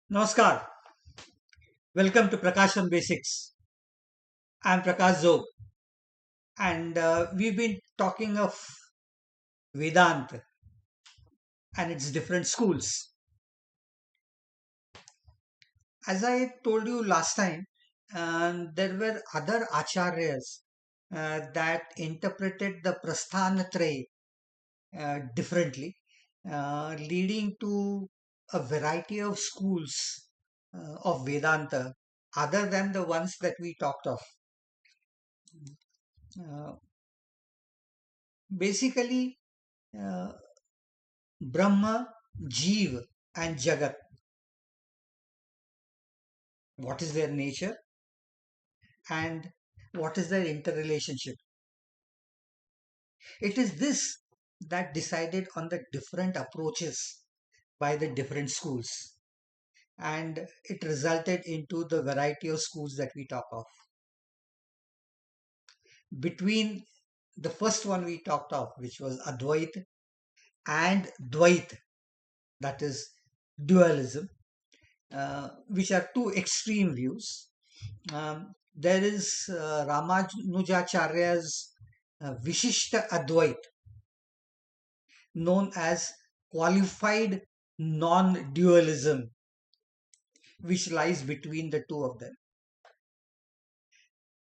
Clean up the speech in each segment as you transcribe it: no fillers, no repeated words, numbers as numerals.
Namaskar. Welcome to Prakash on Basics. I'm Prakash Zog, and we've been talking of Vedanta and its different schools. As I told you last time, there were other acharyas that interpreted the Prasthanatraya differently, leading to a variety of schools of Vedanta other than the ones that we talked of. Uh, Basically, uh, Brahma, Jeev, and Jagat. What is their nature and what is their interrelationship? It is this that decided on the different approaches by the different schools, and it resulted into the variety of schools that we talk of. Between the first one we talked of, which was Advait, and Dvait, that is dualism, which are two extreme views. There is Ramanujacharya's Vishisht Adwait, known as qualified non-dualism, which lies between the two of them.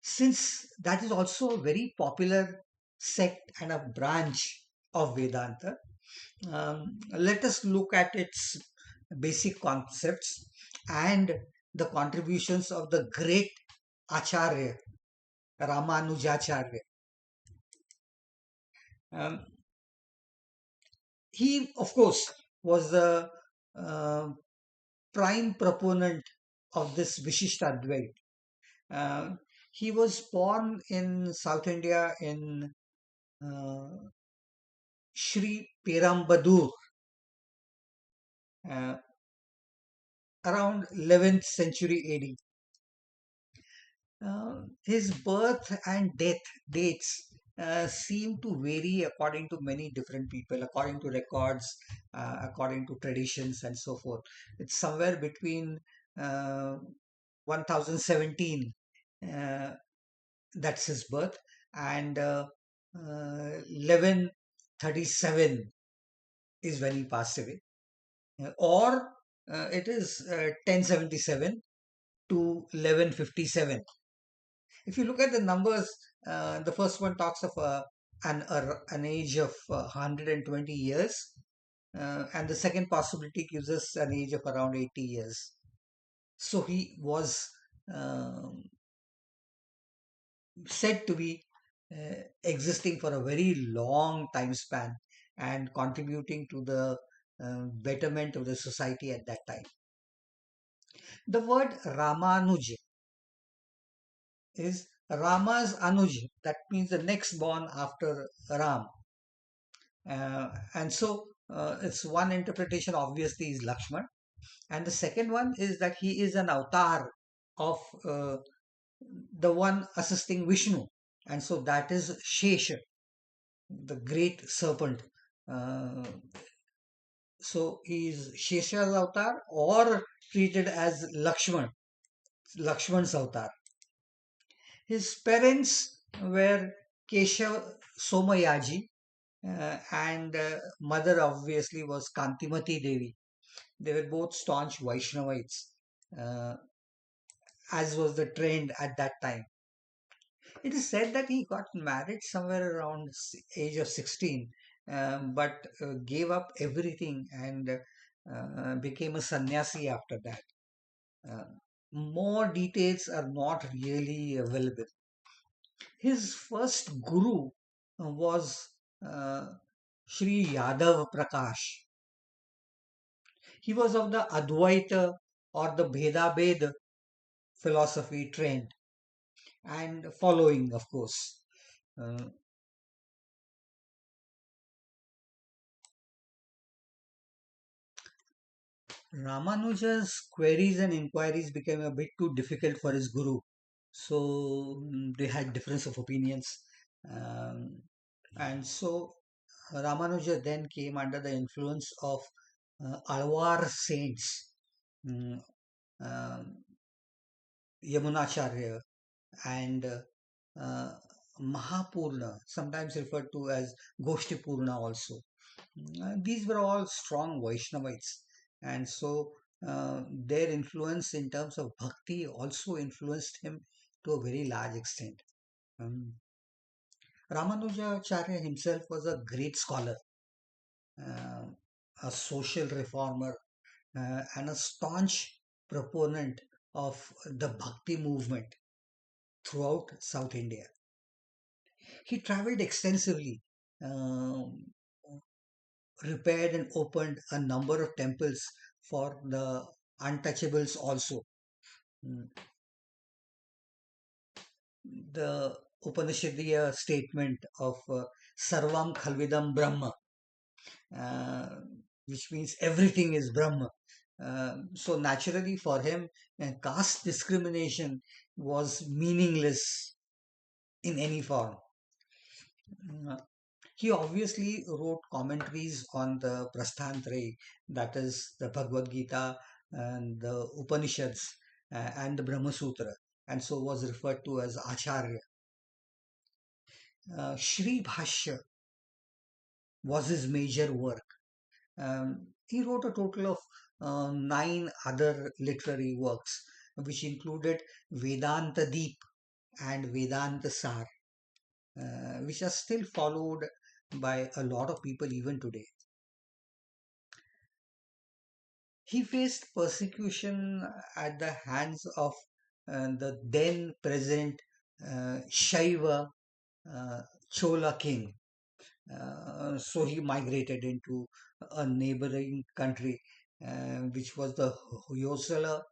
Since that is also a very popular sect and a branch of Vedanta, let us look at its basic concepts and the contributions of the great Acharya, Ramanujacharya. Um, he, of course, was the uh, prime proponent of this Vishisht Adwait. Uh, he was born in South India in uh, Sri Perambadur uh, around 11th century AD. His birth and death dates seem to vary according to many different people, according to records, according to traditions, and so forth. It's somewhere between uh, 1017, uh, that's his birth, and 1137 is when he passed away. Or it is 1077 to 1157. If you look at the numbers, the first one talks of an age of 120 years, and the second possibility gives us an age of around 80 years. So he was um, said to be existing for a very long time span and contributing to the betterment of the society at that time. The word Ramanuj is Rama's Anuj, that means the next born after Ram. And so it's one interpretation obviously is Lakshman, and the second one is that he is an avatar of the one assisting Vishnu, and so that is Shesha, the great serpent. Uh, so he is Shesha's avatar or treated as Lakshman's avatar. His parents were Keshav Somayaji, and mother obviously was Kantimati Devi. They were both staunch Vaishnavites, uh, as was the trend at that time. It is said that he got married somewhere around age of 16, but gave up everything and became a sannyasi after that. Uh, More details are not really available. His first guru was uh, Sri Yadav Prakash. He was of the Advaita or the Bheda philosophy trained and following, of course. Uh, Ramanuja's queries and inquiries became a bit too difficult for his guru, so they had difference of opinions, um, and so Ramanuja then came under the influence of Alvar saints mm, um, Yamunacharya, and Mahapurna, sometimes referred to as Goshtipurna also. These were all strong Vaishnavites, and so their influence in terms of bhakti also influenced him to a very large extent. Um, Ramanujacharya himself was a great scholar, uh, a social reformer, and a staunch proponent of the bhakti movement throughout South India. He traveled extensively, um, repaired and opened a number of temples for the untouchables also. Mm, The Upanishadiya statement of Sarvam Khalvidam Brahma, uh, which means everything is Brahma. So naturally for him, caste discrimination was meaningless in any form. Mm, He obviously wrote commentaries on the Prasthantraya, that is the Bhagavad Gita and the Upanishads and the Brahma Sutra, and so was referred to as Acharya. Shri Bhashya was his major work. He wrote a total of nine other literary works, which included Vedanta Deep and Vedanta Sar, which are still followed by a lot of people even today. He faced persecution at the hands of the then present Shaiva uh, Chola king. So he migrated into a neighboring country, which was the Hoysala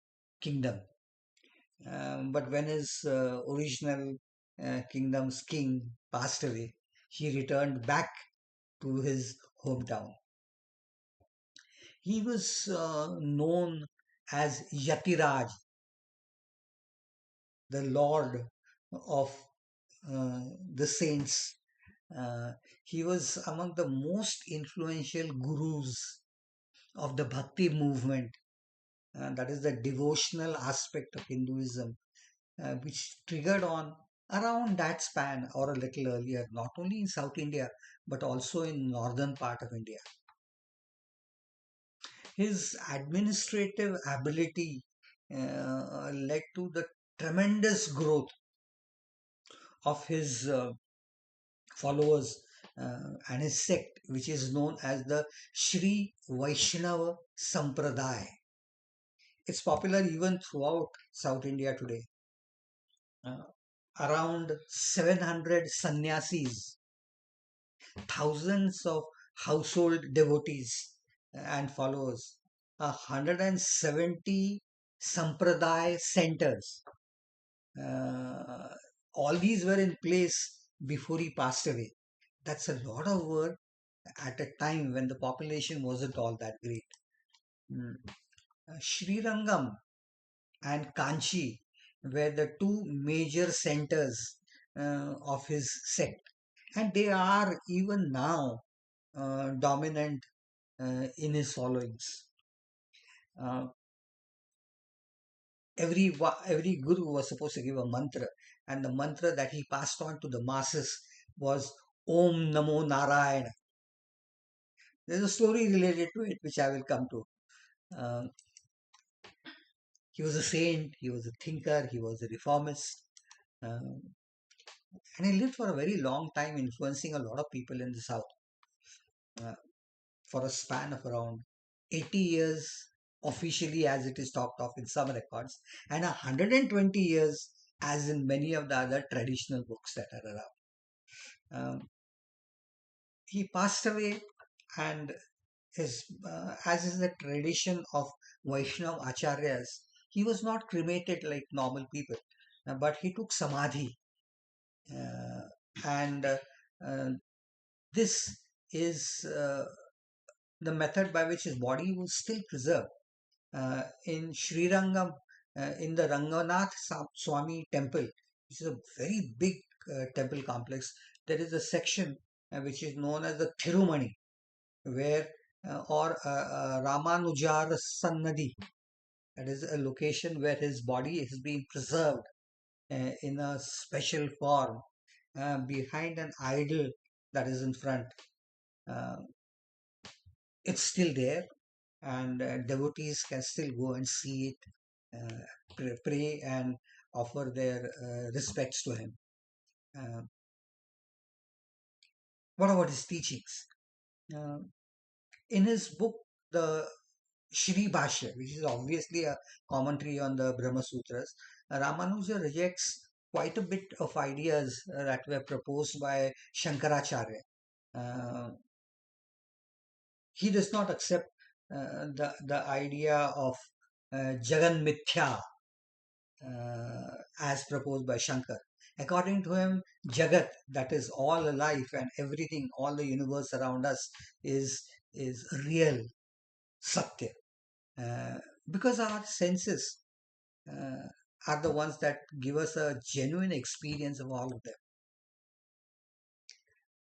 kingdom. But when his original kingdom's king passed away, he returned back to his hometown. He was known as Yatiraj, the Lord of the saints. Uh, he was among the most influential gurus of the bhakti movement, that is the devotional aspect of Hinduism, which triggered on around that span or a little earlier, not only in South India but also in northern part of India. His administrative ability led to the tremendous growth of his followers and his sect, which is known as the Sri Vaishnava Sampradaya. It's popular even throughout South India today. Uh, Around 700 sannyasis, thousands of household devotees and followers, 170 sampradaya centers. Uh, all these were in place before he passed away. That's a lot of work at a time when the population wasn't all that great. Mm. Sri Rangam and Kanchi were the two major centers of his sect, and they are even now dominant in his followings. Uh, every guru was supposed to give a mantra, and the mantra that he passed on to the masses was Om Namo Narayana. There's a story related to it which I will come to. Um, he was a saint, he was a thinker, he was a reformist, um, and he lived for a very long time, influencing a lot of people in the south uh, for a span of around 80 years officially, as it is talked of in some records, and 120 years as in many of the other traditional books that are around. He passed away, and as is the tradition of Vaishnav Acharyas, he was not cremated like normal people, but he took samadhi, uh, and uh, this is the method by which his body was still preserved. In Sri Rangam, in the Ranganath Swami temple, which is a very big temple complex, there is a section which is known as the Thirumani, where or Ramanujar Sannadi, That is a location where his body is being preserved in a special form behind an idol that is in front. Uh, it's still there, and devotees can still go and see it, pray and offer their respects to him. Uh, what about his teachings? Uh, in his book, the Shri Bhashya, which is obviously a commentary on the Brahma Sutras, Ramanuja rejects quite a bit of ideas that were proposed by Shankaracharya. Uh, he does not accept the idea of Jagan Mithya as proposed by Shankar. According to him, Jagat, that is all life and everything, all the universe around us, is real, Satya. Uh, because our senses uh, are the ones that give us a genuine experience of all of them.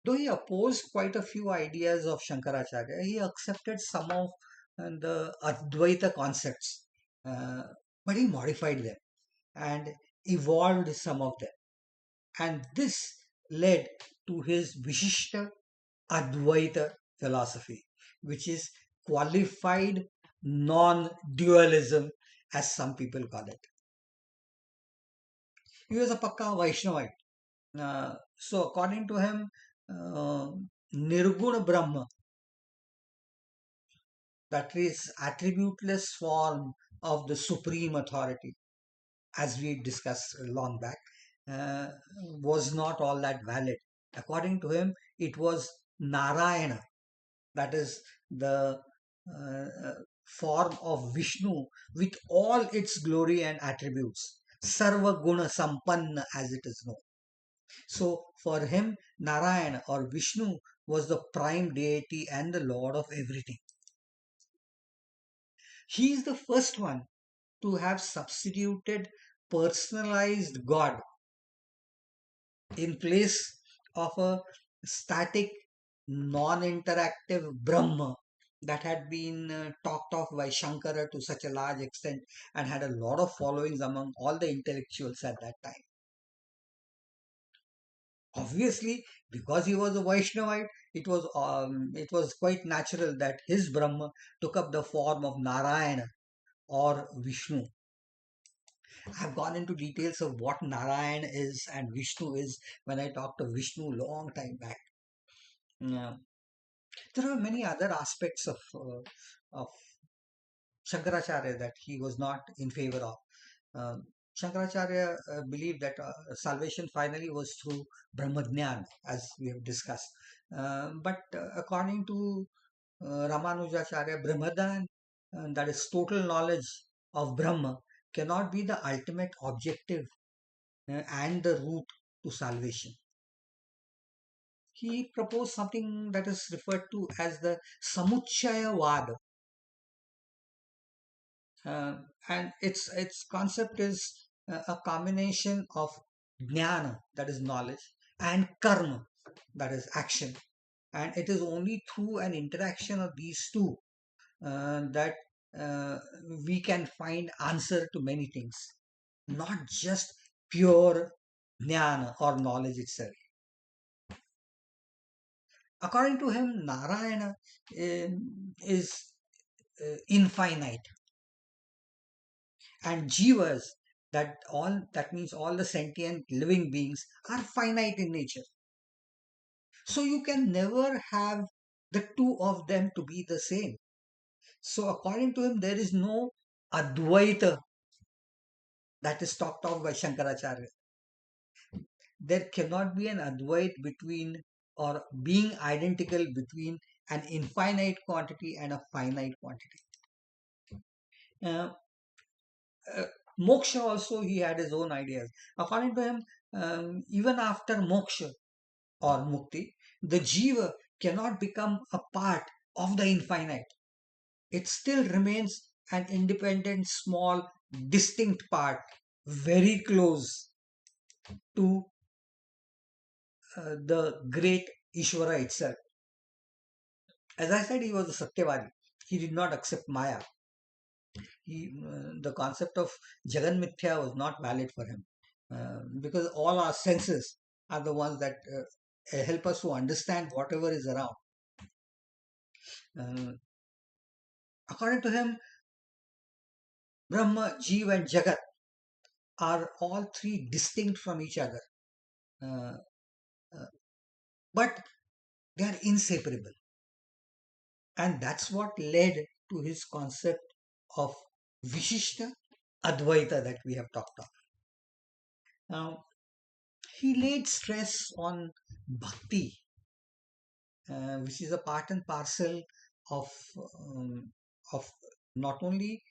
Though he opposed quite a few ideas of Shankaracharya, he accepted some of the Advaita concepts, uh, but he modified them and evolved some of them. And this led to his Vishisht Adwaita philosophy, which is qualified non dualism, as some people call it. He was a Pakka Vaishnavite. So, according to him, uh, Nirguna Brahma, that is attributeless form of the supreme authority, as we discussed long back, uh, was not all that valid. According to him, it was Narayana, that is the form of Vishnu with all its glory and attributes, Sarva Guna Sampanna as it is known. So for him, Narayana or Vishnu was the prime deity and the lord of everything. He is the first one to have substituted personalized God in place of a static, non interactive Brahma that had been talked of by Shankara to such a large extent and had a lot of followings among all the intellectuals at that time. Obviously, because he was a Vaishnavite, it was quite natural that his Brahma took up the form of Narayana or Vishnu. I've gone into details of what Narayan is and Vishnu is when I talked of Vishnu long time back. Yeah. There are many other aspects of Shankaracharya that he was not in favor of. Um, Shankaracharya believed that salvation finally was through Brahmajnana, as we have discussed. But according to Ramanujacharya, Brahmadan, that is total knowledge of Brahma, cannot be the ultimate objective and the route to salvation. He proposed something that is referred to as the Samuchayavad, uh, and its concept is a combination of jnana, that is knowledge, and karma, that is action, and it is only through an interaction of these two that uh, we can find answer to many things, not just pure jnana or knowledge itself. According to him, Narayana is infinite, and jivas, that means all the sentient living beings, are finite in nature. So you can never have the two of them to be the same. So according to him, there is no Advaita that is talked of by Shankaracharya. There cannot be an Advait between or being identical between an infinite quantity and a finite quantity. Uh, uh, Moksha also, he had his own ideas. According to him, even after moksha or mukti, the jiva cannot become a part of the infinite. It still remains an independent, small, distinct part, very close to the great Ishvara itself. As I said, he was a Satyavadi. He did not accept Maya. The concept of Jagan Mithya was not valid for him, because all our senses are the ones that help us to understand whatever is around. Uh, According to him, Brahma, Jeev, and Jagat are all three distinct from each other, uh, uh, but they are inseparable. And that's what led to his concept of Vishisht Advaita that we have talked of. Now, he laid stress on bhakti, which is a part and parcel of um, of not only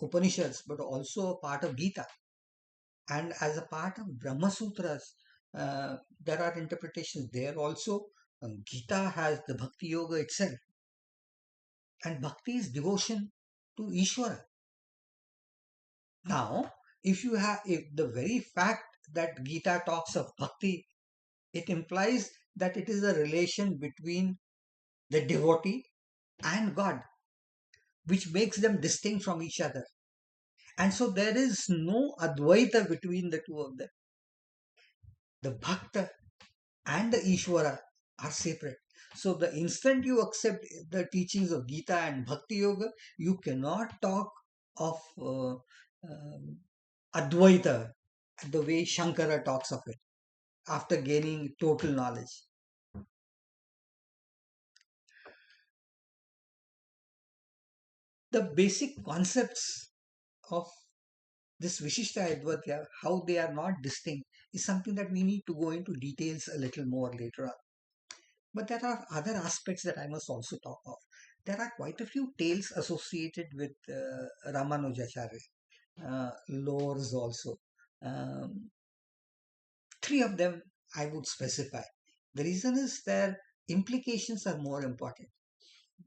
Upanishads but also a part of Gita. And as a part of Brahma Sutras, there are interpretations there also. Gita has the Bhakti Yoga itself, and Bhakti is devotion to Ishvara. Now, if the very fact that Gita talks of Bhakti, it implies that it is a relation between the devotee and God, which makes them distinct from each other. And so there is no Advaita between the two of them. The Bhakta and the Ishvara are separate. So the instant you accept the teachings of Gita and Bhakti Yoga, you cannot talk of Advaita the way Shankara talks of it after gaining total knowledge. The basic concepts of this Vishishta Advaita, how they are not distinct, is something that we need to go into details a little more later on. But there are other aspects that I must also talk of. There are quite a few tales associated with Ramanujacharya, lores also. Um, Three of them I would specify. The reason is their implications are more important.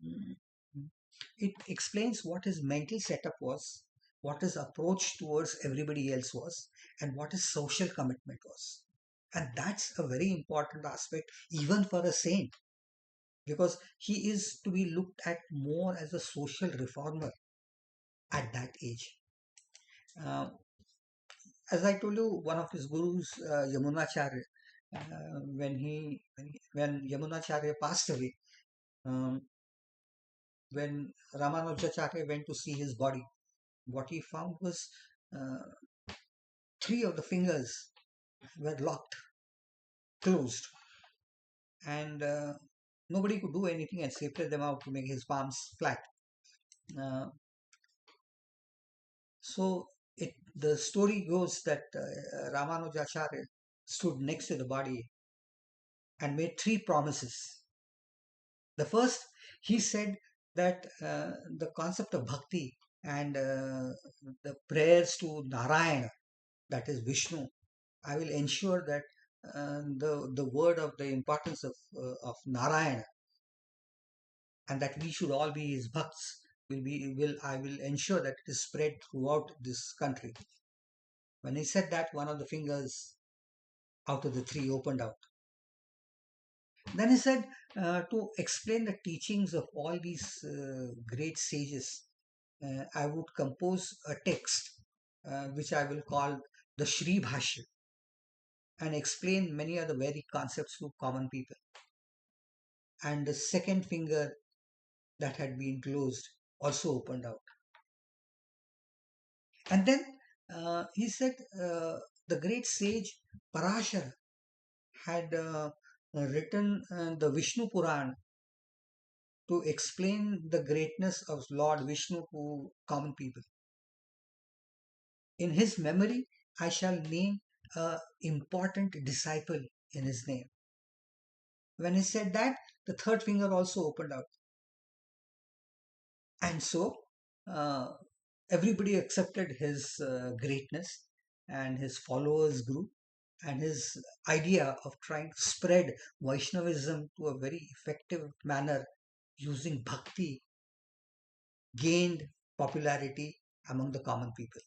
Mm. It explains what his mental setup was, what his approach towards everybody else was, and what his social commitment was. And that's a very important aspect, even for a saint, because he is to be looked at more as a social reformer at that age. Uh, as I told you, one of his gurus, Yamunacharya, when Yamunacharya passed away, um, when Ramanujacharya went to see his body, what he found was uh, three of the fingers were locked, closed, and nobody could do anything and separate them out to make his palms flat. Uh, so the story goes that Ramanujacharya stood next to the body and made three promises. The first, he said that the concept of bhakti and the prayers to Narayana, that is Vishnu, I will ensure that the word of the importance of Narayana, and that we should all be his bhakts, will I will ensure that it is spread throughout this country. When he said that, one of the fingers out of the three opened out. Then he said, to explain the teachings of all these great sages, I would compose a text which I will call the Shri Bhashya, and explain many of the Vedic concepts to common people. And the second finger that had been closed also opened out. And then he said, the great sage Parashara had written the Vishnu Puran to explain the greatness of Lord Vishnu to common people. In his memory, I shall name a important disciple in his name. When he said that, the third finger also opened out. And so uh, everybody accepted his greatness, and his followers grew, and his idea of trying to spread Vaishnavism to a very effective manner using bhakti gained popularity among the common people.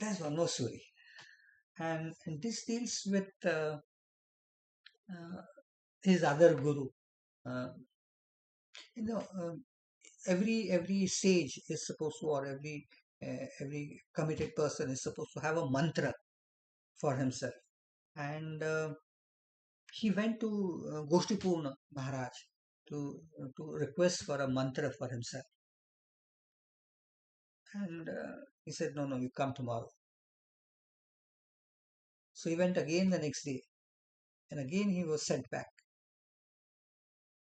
That's one more story. And this deals with uh, his other guru. Uh, you know, every sage is supposed to, or every committed person is supposed to have a mantra for himself. And he went to Goshtipurna Maharaj to request for a mantra for himself. And he said, no, no, you come tomorrow. So he went again the next day, and again he was sent back.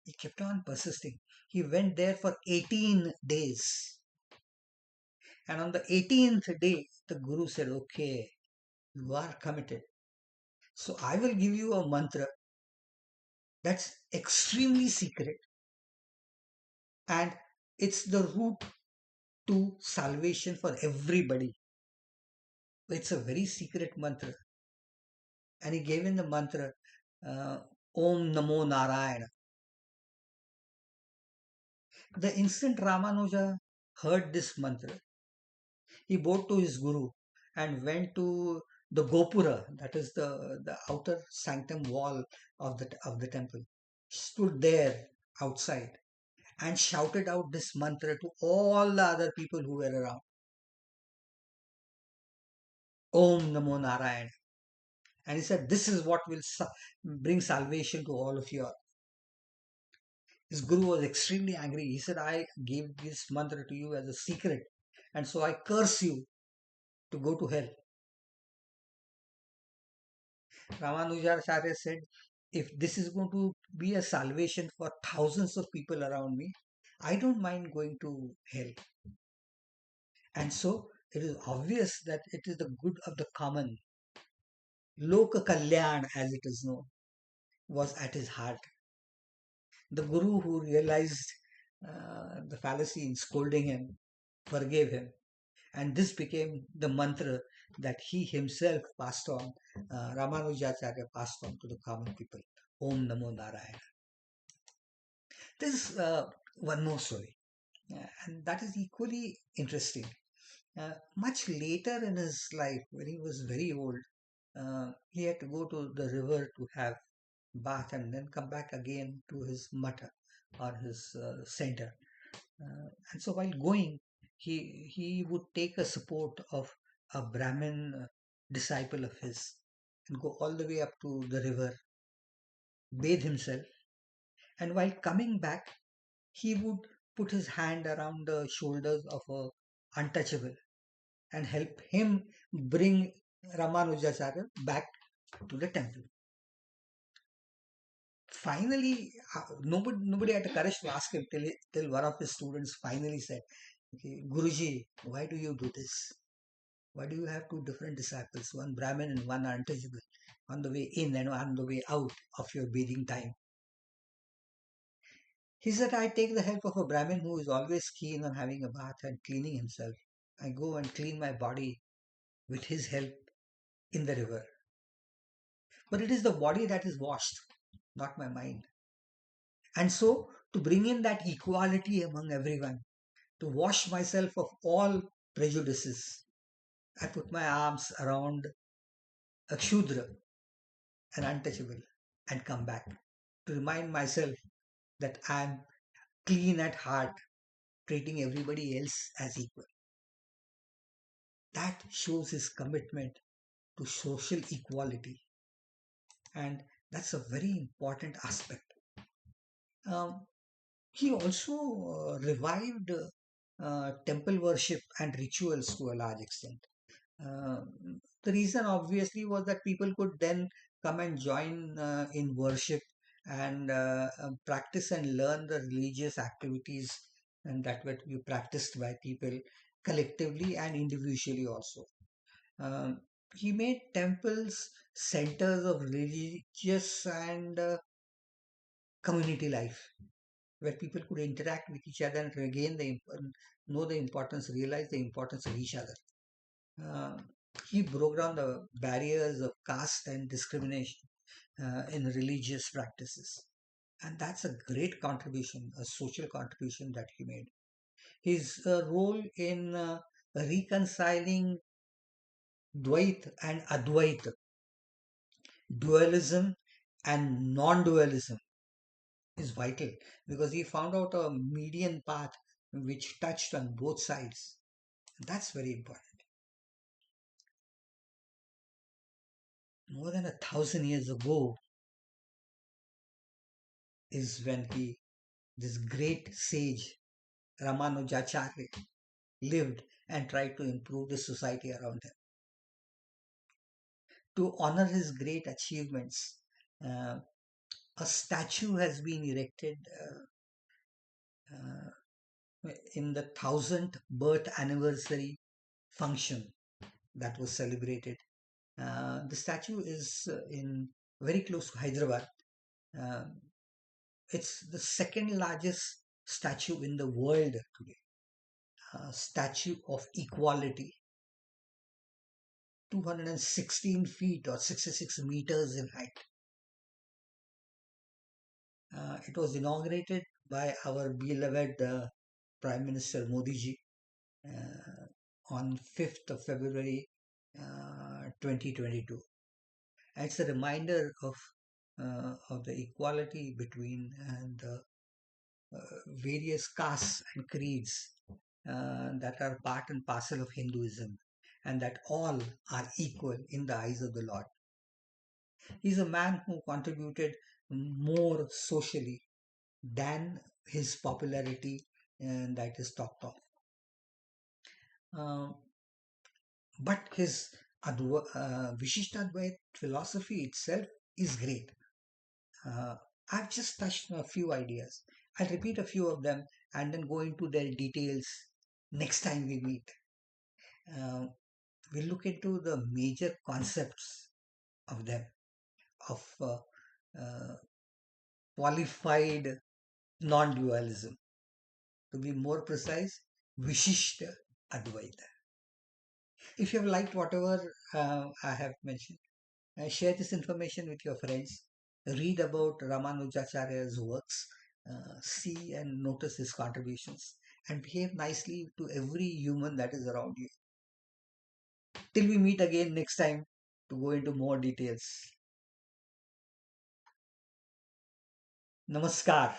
He kept on persisting. He went there for 18 days. And on the 18th day, the Guru said, okay, you are committed. So I will give you a mantra that's extremely secret, and it's the route to salvation for everybody. It's a very secret mantra. And he gave him the mantra, uh, Om Namo Narayana. The instant Ramanuja heard this mantra, he bowed to his guru and went to the Gopura, that is the outer sanctum wall of the temple. Stood there outside and shouted out this mantra to all the other people who were around. Om Namo Narayana. And he said, this is what will bring salvation to all of you. His guru was extremely angry. He said, I gave this mantra to you as a secret, and so I curse you to go to hell. Ramanujacharya said, if this is going to be a salvation for thousands of people around me, I don't mind going to hell. And so it is obvious that it is the good of the common. Loka Kalyan, as it is known, was at his heart. The Guru, who realized the fallacy in scolding him, forgave him. And this became the mantra that he himself passed on, Ramanujacharya passed on to the common people. Om Namo Narayana. There's one more story, and that is equally interesting. Much later in his life, when he was very old, he had to go to the river to have bath and then come back again to his mata or his center. And so while going, he would take a support of a Brahmin disciple of his and go all the way up to the river, bathe himself, and while coming back, he would put his hand around the shoulders of a untouchable and help him bring Ramanujacharya back to the temple. Finally, nobody had the courage to ask him till one of his students finally said, okay, Guruji, why do you do this? Why do you have two different disciples, one Brahmin and one untouchable, on the way in and on the way out of your bathing time? He said, I take the help of a Brahmin who is always keen on having a bath and cleaning himself. I go and clean my body with his help in the river. But it is the body that is washed, not my mind. And so, to bring in that equality among everyone, to wash myself of all prejudices, I put my arms around a Kshudra, an untouchable, and come back to remind myself that I am clean at heart, treating everybody else as equal. That shows his commitment to social equality, and that's a very important aspect. Um, he also revived temple worship and rituals to a large extent. Uh, the reason obviously was that people could then come and join in worship and practice and learn the religious activities, and that were to be practiced by people collectively and individually also. Um, he made temples centers of religious and community life where people could interact with each other and know the importance, realize the importance of each other. Uh, he broke down the barriers of caste and discrimination in religious practices. And that's a great contribution, a social contribution that he made. His role in reconciling Dvait and Advait, dualism and non dualism, is vital because he found out a median path which touched on both sides. That's very important. More than 1,000 years ago is when this great sage, Ramanujacharya, lived and tried to improve the society around him. To honor his great achievements, uh, a statue has been erected in the 1000th birth anniversary function that was celebrated. The statue is in very close to Hyderabad. Uh, it's the second largest statue in the world today. Statue of Equality, 216 feet or 66 meters in height. It was inaugurated by our beloved Prime Minister Modi ji on 5th of February 2022. And it's a reminder of the equality between the various castes and creeds that are part and parcel of Hinduism, and that all are equal in the eyes of the Lord. He's a man who contributed more socially than his popularity that is talked of. Uh, but his Vishisht Adwait philosophy itself is great. Uh, I've just touched on a few ideas. I'll repeat a few of them and then go into their details next time we meet. Uh, we'll look into the major concepts of them, of uh, qualified non-dualism. To be more precise, Vishisht Advaita. If you have liked whatever I have mentioned, share this information with your friends. Read about Ramanujacharya's works, see and notice his contributions, and behave nicely to every human that is around you. Till we meet again next time to go into more details. Namaskar.